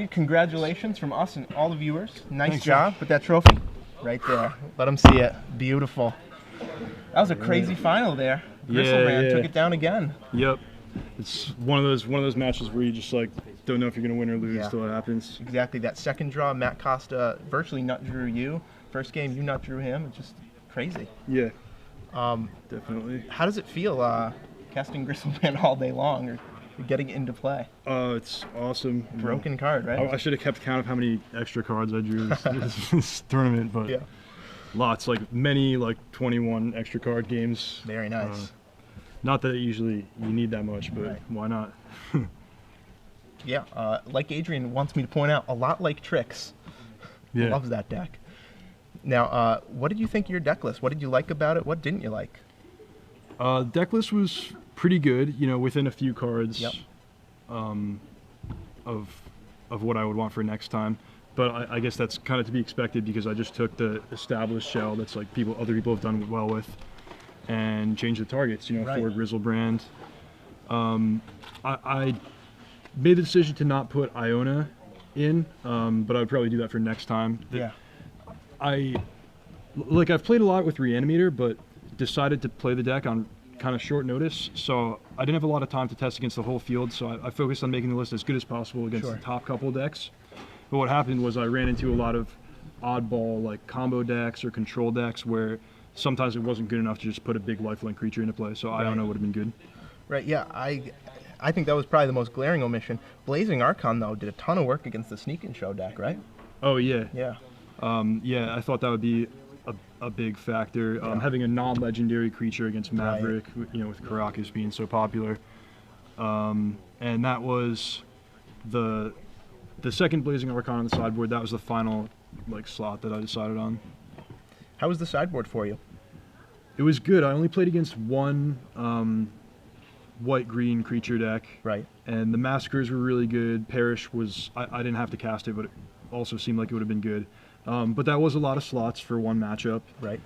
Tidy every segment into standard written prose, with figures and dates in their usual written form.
Congratulations from us and all the viewers. Nice Thanks, job with that trophy. Right there. Let them see it. Beautiful. That was a crazy final there. Gristlebrand took it down again. Yep. It's one of those matches where you just like don't know if you're gonna win or lose till it happens. Exactly. That second draw, Matt Costa virtually nut drew you. First game, you nut drew him. It's just crazy. Yeah. Definitely. How does it feel casting Gristlebrand all day long or getting it into play? It's awesome. Broken card, right? I should have kept count of how many extra cards I drew this tournament, but lots, like many, like 21 extra card games. Very nice. Not that usually you need that much, but why not? Like Adrian wants me to point out, a lot like Tricks. Yeah. Loves that deck. Now, what did you think of your deck list? What did you like about it? What didn't you like? Deck list was pretty good, you know, within a few cards of what I would want for next time. But I guess that's kind of to be expected because I just took the established shell that's like other people have done well with and changed the targets, you know, for Grizzlebrand. I made the decision to not put Iona in, but I would probably do that for next time. I've played a lot with Reanimator, but decided to play the deck on kind of short notice, so I didn't have a lot of time to test against the whole field, so I focused on making the list as good as possible against the top couple of decks. But what happened was I ran into a lot of oddball like combo decks or control decks where sometimes it wasn't good enough to just put a big lifelink creature into play, so Iona would have been good. Right, yeah, I think that was probably the most glaring omission. Blazing Archon, though, did a ton of work against the Sneak and Show deck, right? Oh, yeah. Yeah. I thought that would be a big factor. Having a non-legendary creature against Maverick, you know, with Karakas being so popular. And that was the second Blazing Archon on the sideboard. That was the final like slot that I decided on. How was the sideboard for you? It was good. I only played against one white-green creature deck. Right. And the Massacres were really good. Perish was, I didn't have to cast it, but it also seemed like it would have been good. But that was a lot of slots for one matchup. Right.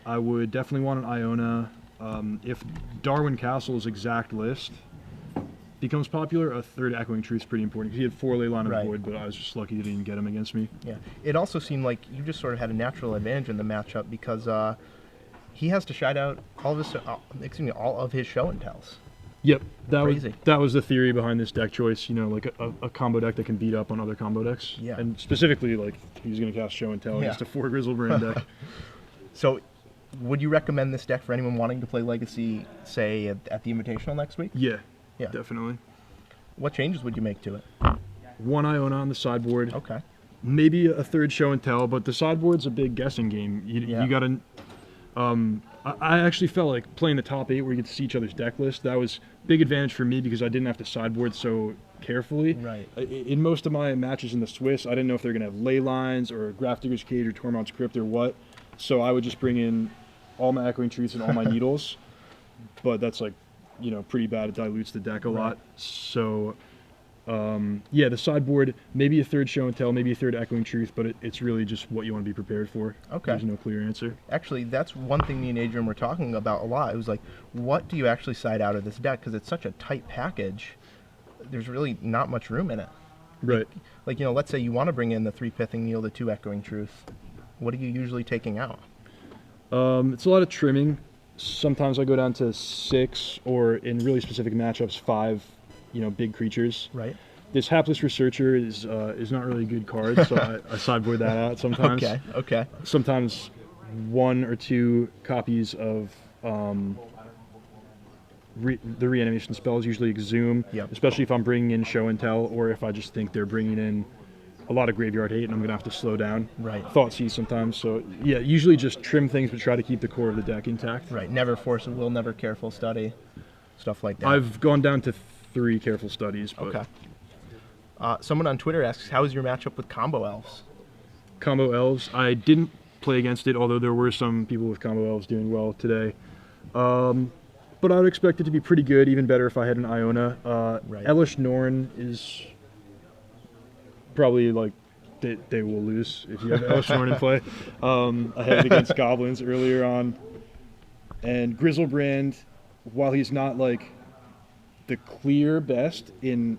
I would definitely want an Iona. If Darwin Castle's exact list becomes popular, a third Echoing Truth is pretty important. He had 4 Leyline of Void, but I was just lucky he didn't get him against me. Yeah. It also seemed like you just sort of had a natural advantage in the matchup because he has to shout out all of his show and tells. Yep, that was the theory behind this deck choice. You know, like a combo deck that can beat up on other combo decks. Yeah. And specifically, like he's going to cast Show and Tell against a 4 Grizzlebrand deck. So, would you recommend this deck for anyone wanting to play Legacy, say at the Invitational next week? Yeah, definitely. What changes would you make to it? 1 Iona on the sideboard. Okay. Maybe a third Show and Tell, but the sideboard's a big guessing game. You got to. I actually felt like playing the top 8 where you get to see each other's deck list. That was a big advantage for me because I didn't have to sideboard so carefully. Right. In most of my matches in the Swiss, I didn't know if they're going to have Ley Lines or Grafdigger's Cage or Tormod's Crypt or what. So I would just bring in all my Echoing Truths and all my Needles. But that's like, you know, pretty bad. It dilutes the deck a lot. So, the sideboard, maybe a third Show and Tell, maybe a third Echoing Truth, but it's really just what you want to be prepared for. Okay. There's no clear answer. Actually, that's one thing me and Adrian were talking about a lot. It was like, what do you actually side out of this deck? Because it's such a tight package. There's really not much room in it. Right. Like, you know, let's say you want to bring in the 3 Pithing Needle, the 2 Echoing Truth. What are you usually taking out? It's a lot of trimming. Sometimes I go down to 6, or in really specific matchups, 5, you know, big creatures. Right. This Hapless Researcher is not really a good card, so I sideboard that out sometimes. Okay. Sometimes 1 or 2 copies of the reanimation spells, usually Exhume, especially if I'm bringing in Show and Tell, or if I just think they're bringing in a lot of Graveyard Hate and I'm going to have to slow down. Right. Thoughtseize sometimes. So, yeah, usually just trim things but try to keep the core of the deck intact. Right. Never Force of Will, never Careful Study, stuff like that. I've gone down to 3 Careful Studies. But okay. Someone on Twitter asks, how is your matchup with Combo Elves? Combo Elves, I didn't play against it, although there were some people with Combo Elves doing well today. But I would expect it to be pretty good, even better if I had an Iona. Elish Norn is probably like they will lose if you have Elish Norn in play. I had it against Goblins earlier on. And Grizzlebrand, while he's not like the clear best in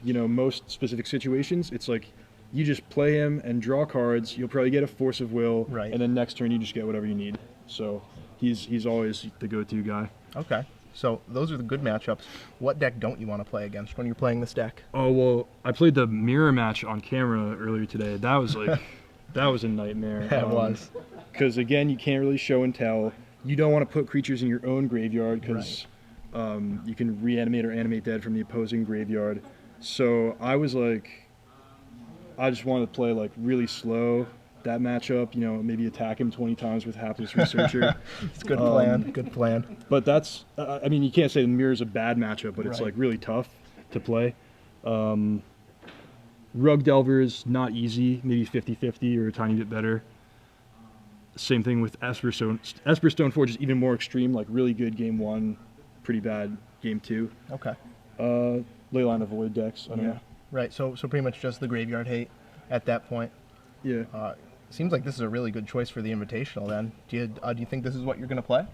most specific situations, it's like you just play him and draw cards. You'll probably get a Force of Will, Right. and then next turn you just get whatever you need. So he's always the go-to guy. Okay. So those are the good matchups. What deck don't you want to play against when you're playing this deck? Oh, well, I played the mirror match on camera earlier today. That was like, that was a nightmare. That was. Because, again, you can't really show and tell. You don't want to put creatures in your own graveyard because you can reanimate or animate dead from the opposing graveyard. So I was like, I just wanted to play like really slow that matchup, maybe attack him 20 times with Hapless Researcher. It's a good plan. Good plan. But that's, I mean, you can't say the mirror's a bad matchup, but it's like really tough to play. Rug Delver's not easy, maybe 50-50 or a tiny bit better. Same thing with Esper Stoneforge is even more extreme, like really good game 1, pretty bad game 2. Okay. Leyline of Void decks, I don't know. Right, so pretty much just the graveyard hate at that point. Yeah. Seems like this is a really good choice for the Invitational then. Do you think this is what you're going to play?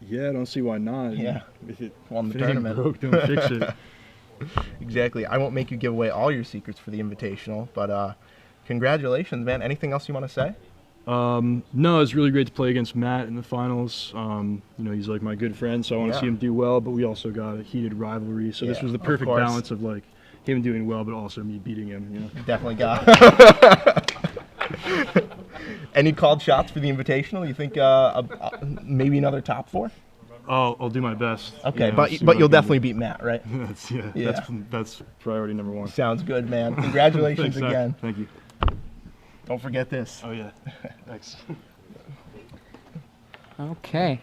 Yeah, I don't see why not. Yeah. If it, Well, in the if it ain't tournament. broke, don't fix it. Exactly. I won't make you give away all your secrets for the Invitational, but congratulations, man. Anything else you want to say? No, it's really great to play against Matt in the finals. He's like my good friend, so I want to see him do well, but we also got a heated rivalry, so this was the perfect balance of like him doing well, but also me beating him. Definitely got. Any called shots for the Invitational? You think maybe another top 4? I'll do my best. Okay, but you'll definitely beat Matt, right? That's priority number 1. Sounds good, man. Congratulations Thanks, again. Thank you. Don't forget this. Oh yeah. Thanks. Okay.